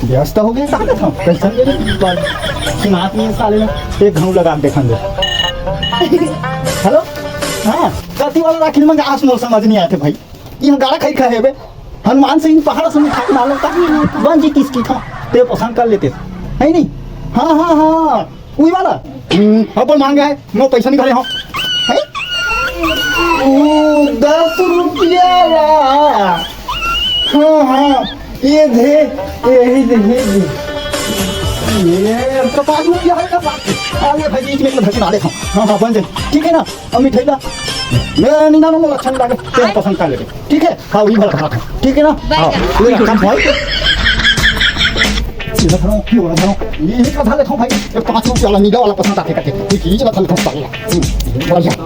व्यस्त हो गए कहाँ था पैसा दे सुनात में साले में एक घाव लगा के देखा हेलो हाँ कथी वाला राखी में आस मोल समझ नहीं आते भाई यहाँ गाड़ा खाई खाए बे हनुमान से इन पहाड़ से खा मार लेता बन जी किसकी था ते पसंद कर लेते है नहीं हाँ हाँ हाँ वही वाला अपन मांगे है नो पैसा निकाले हाँ 10 रुपया हाँ हाँ ये दे यही दे ये तो 5 रुपया है ना आगे भाई बीच में धक्का डाले हाँ हाँ बन जाए ठीक है ना अब मिठाई ला मैं नहीं ना मुझे अच्छा नहीं लगे तेरे पसंद कर ले ठीक है हाँ वही वाला खा ठीक है ना हाँ ले काम भाई ये ना क्यों बोला था ये का था ले भाई 5 रुपया वाला नीला वाला पसंद आके करके ठीक है ये चला था ले बढ़िया